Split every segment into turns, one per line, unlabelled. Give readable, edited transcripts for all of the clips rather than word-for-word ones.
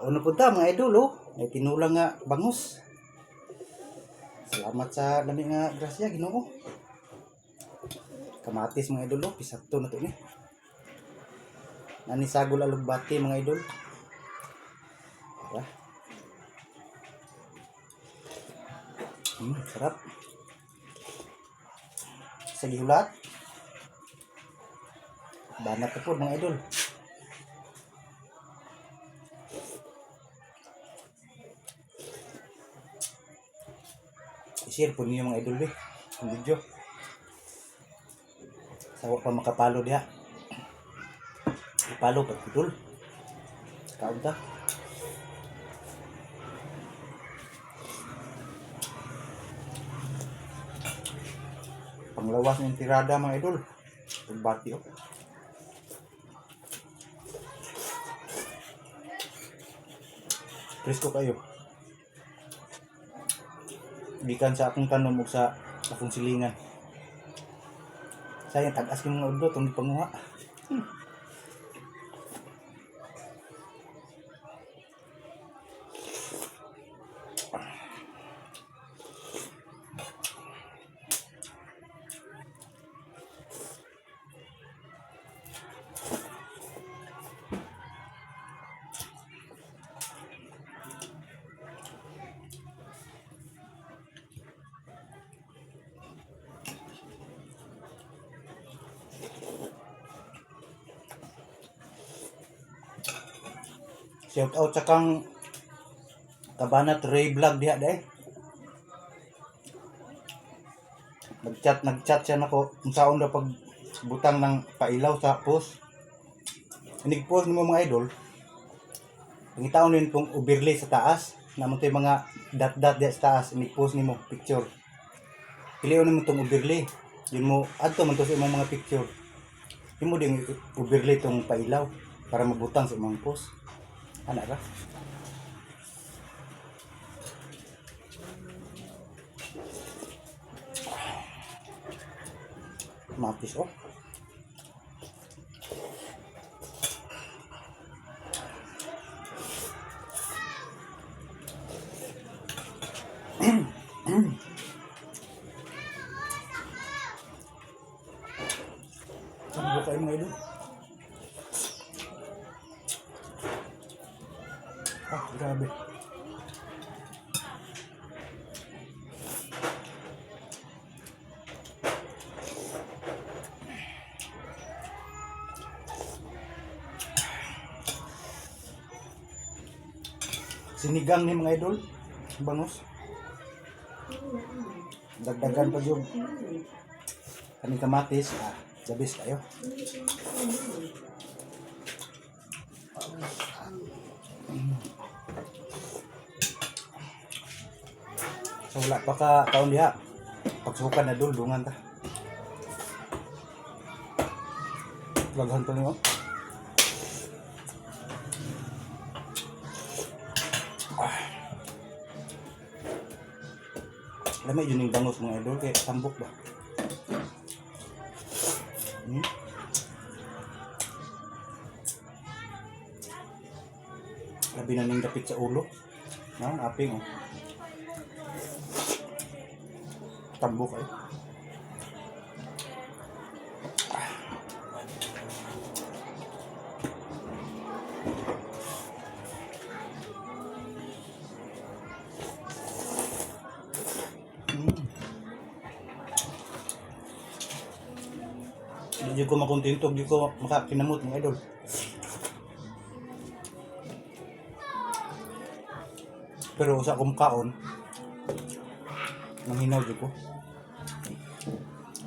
Ano po ta mga idol oh. May tinulang nga bangus. Salamat sa lami nga grasya Ginoo. Kamatis mga idol oh, pisakto na to ni. Nani sagol alugbati mga idol. Tara. Sarap. Sa gihulat. Banat na po mga idol. I-share po niyo mga idol ang video. Sawa pa makapalo diha. Ipalo pag idol. Kaunta. Panglawas ng tirada mga idol. Pagbati oh. Presko kayo. Gikan sa akong tanom ug sa akong silingan. Sayang tag-as yung mga udlo itong panguha. Shout out sa kang Kabanat Ray Vlog diha dai. Nagchat siya nako kung saon daw pag butang ng pailaw sa post. Inig post nimo mga idol. Pangitaon din pong overlay sa taas. Namon tay mga dot diha sa taas, inig post nimo picture. Pilion nimo tong overlay. Yun mo adto man to sa imong mga picture. Imo ding overlay tong pailaw para mabutang sa imong post. Ana ba? Matis oh. Ano kayo mga idol? Grabe. Sinigang ni mga idol. Bangus. Dagdagan pa yung kaming kamatis. Labis kayo. So wala pa ka taon diha. Pagsukan na dungan ta. Laghan pa niyo. Lamay yun yung bangus mga idol kaya sambok ba. Labi na ning dapit sa ulo. Aping oh. Tambok ay. Hindi ko makontento, hindi ko makakinamot mga idol. Pero sa akong kaon, nanghinaw dyan ko.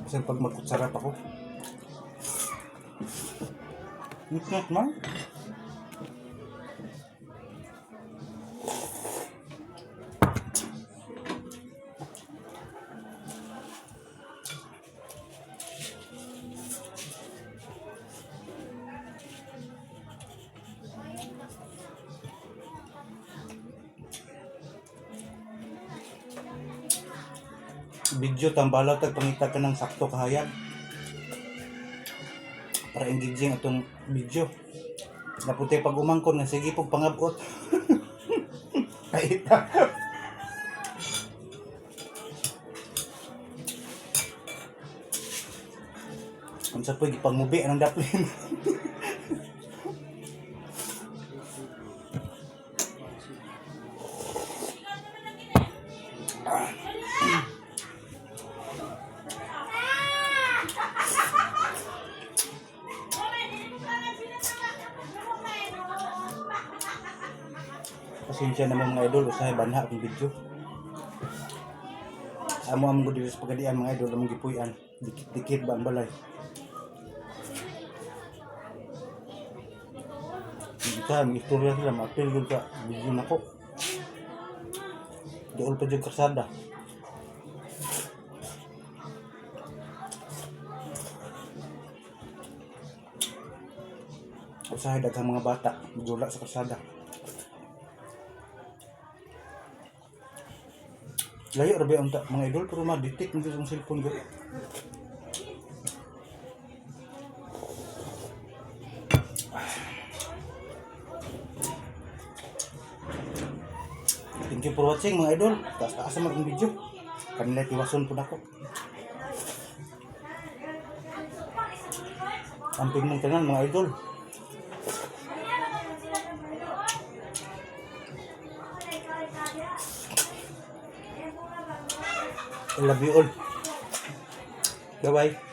Kasi pag magkutsarap ako. Not man. Video tambala tag pangita ka ng sakto kahayag para engaging atong video. Napunti pag umangkon nga sige pog pangabot. Kaita. Ang sa pwede pangmubi ang daplin. Pasensya naman mga idol, usahay banha akong video. Amo ko dito sa pagadian mga idol, among gipuy-an. Dikit-dikit ba ang balay. Kita, ang istorya sila, ma-appeal yun sa video na ko. Dool pa dyan karsada. Usahay daghang mga bata, magdula sa karsada. Layo rabi ang mga idol, pero ma-detect mo sa cellphone ko. Thank you for watching mga idol. Taas-taas naman ang video. Kanila tiwason po na ko. Amping mong tanan mga idol. I love you all. Bye-bye.